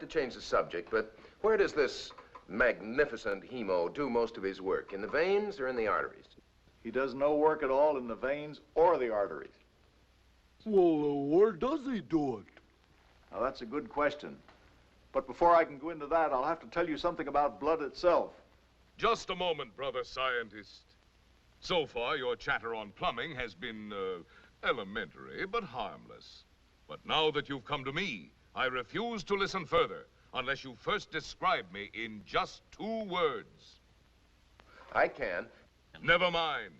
to change the subject, but where does this magnificent Hemo do most of his work? In the veins or in the arteries? He does no work at all in the veins or the arteries. Well, where does he do it? Now, that's a good question. But before I can go into that, I'll have to tell you something about blood itself. Just a moment, brother scientist. So far, your chatter on plumbing has been elementary but harmless. But now that you've come to me, I refuse to listen further unless you first describe me in just 2 words. I can. Never mind.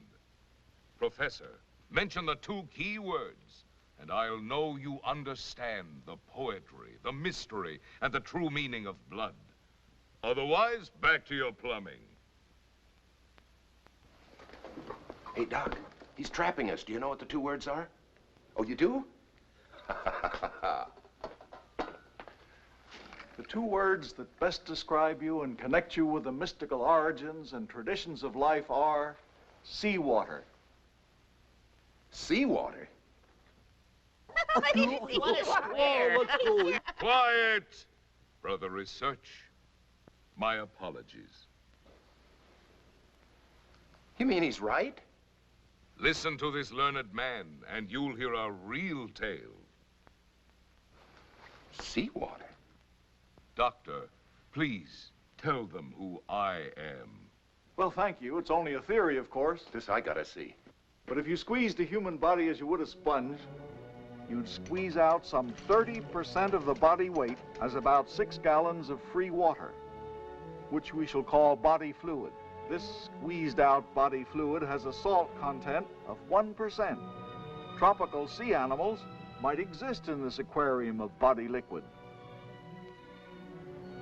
Professor, mention the 2 key words, and I'll know you understand the poetry, the mystery, and the true meaning of blood. Otherwise, back to your plumbing. Hey, Doc, he's trapping us. Do you know what the 2 words are? Oh, you do? The 2 words that best describe you and connect you with the mystical origins and traditions of life are seawater. Seawater? What a square. Quiet! Brother Research, my apologies. You mean he's right? Listen to this learned man, and you'll hear a real tale. Seawater? Doctor, please tell them who I am. Well, thank you. It's only a theory, of course. This I gotta see. But if you squeezed a human body as you would a sponge, you'd squeeze out some 30% of the body weight as about 6 gallons of free water, which we shall call body fluid. This squeezed out body fluid has a salt content of 1%. Tropical sea animals might exist in this aquarium of body liquid.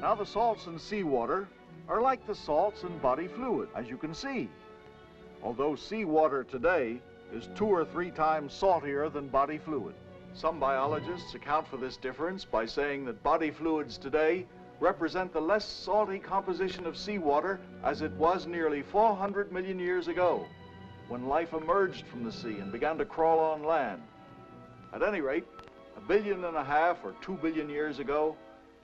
Now, the salts in seawater are like the salts in body fluid, as you can see. Although seawater today is 2 or 3 times saltier than body fluid. Some biologists account for this difference by saying that body fluids today represent the less salty composition of seawater as it was nearly 400 million years ago, when life emerged from the sea and began to crawl on land. At any rate, 1.5 billion or 2 billion years ago,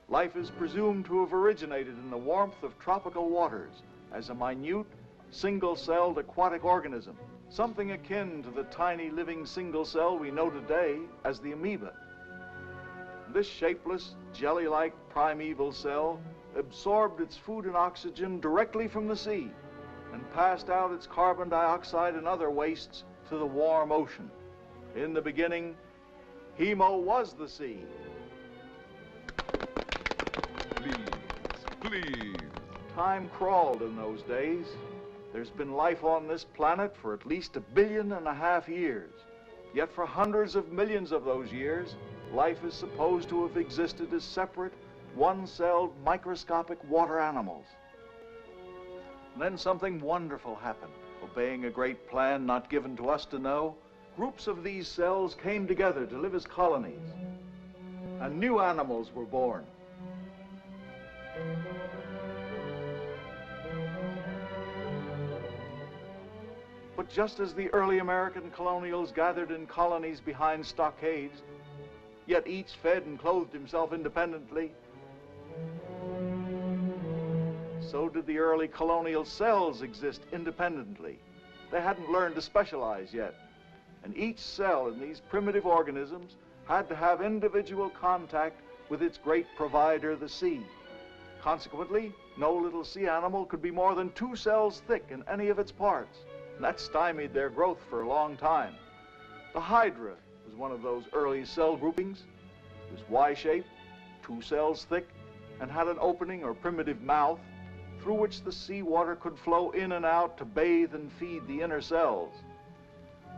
life is presumed to have originated in the warmth of tropical waters as a minute, single-celled aquatic organism, something akin to the tiny living single cell we know today as the amoeba. This shapeless, jelly-like primeval cell absorbed its food and oxygen directly from the sea and passed out its carbon dioxide and other wastes to the warm ocean. In the beginning, Hemo was the sea. Please. Time crawled in those days. There's been life on this planet for at least 1.5 billion years. Yet for hundreds of millions of those years, life is supposed to have existed as separate, one-celled, microscopic water animals. And then something wonderful happened. Obeying a great plan not given to us to know, groups of these cells came together to live as colonies, and new animals were born. But just as the early American colonials gathered in colonies behind stockades, yet each fed and clothed himself independently, so did the early colonial cells exist independently. They hadn't learned to specialize yet. And each cell in these primitive organisms had to have individual contact with its great provider, the sea. Consequently, no little sea animal could be more than 2 cells thick in any of its parts. And that stymied their growth for a long time. The hydra was one of those early cell groupings. It was Y-shaped, 2 cells thick, and had an opening or primitive mouth through which the seawater could flow in and out to bathe and feed the inner cells.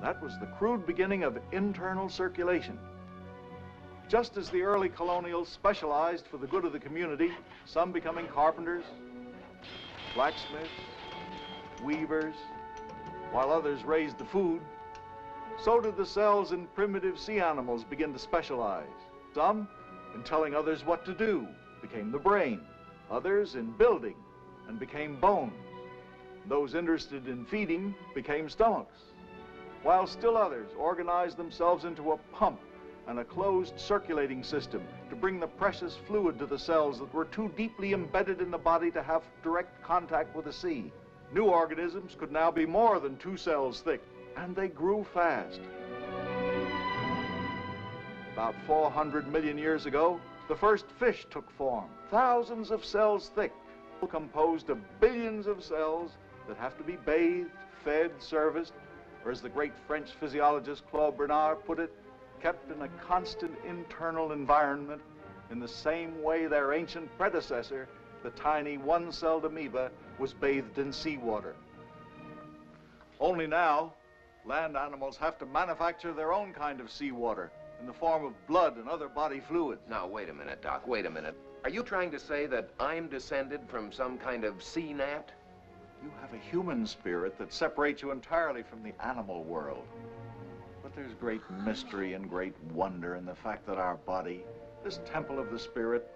That was the crude beginning of internal circulation. Just as the early colonials specialized for the good of the community, some becoming carpenters, blacksmiths, weavers, while others raised the food, so did the cells in primitive sea animals begin to specialize. Some in telling others what to do, became the brain. Others in building, and became bones. Those interested in feeding became stomachs, while still others organized themselves into a pump and a closed circulating system to bring the precious fluid to the cells that were too deeply embedded in the body to have direct contact with the sea. New organisms could now be more than 2 cells thick, and they grew fast. About 400 million years ago, the first fish took form, thousands of cells thick, composed of billions of cells that have to be bathed, fed, serviced, or as the great French physiologist Claude Bernard put it, kept in a constant internal environment in the same way their ancient predecessor, the tiny one-celled amoeba, was bathed in seawater. Only now, land animals have to manufacture their own kind of seawater in the form of blood and other body fluids. Now, wait a minute, Doc, wait a minute. Are you trying to say that I'm descended from some kind of sea gnat? You have a human spirit that separates you entirely from the animal world. But there's great mystery and great wonder in the fact that our body, this temple of the spirit,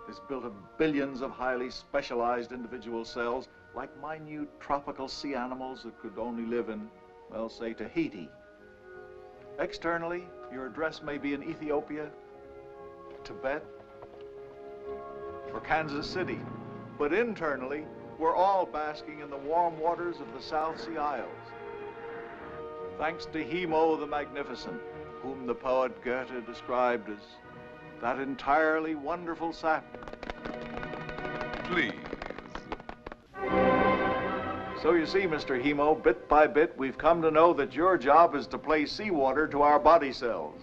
is built of billions of highly specialized individual cells, like minute tropical sea animals that could only live in, well, say, Tahiti. Externally, your address may be in Ethiopia, Tibet, or Kansas City. But internally, we're all basking in the warm waters of the South Sea Isles. Thanks to Hemo the Magnificent, whom the poet Goethe described as that entirely wonderful sap. Please. So you see, Mr. Hemo, bit by bit, we've come to know that your job is to place seawater to our body cells.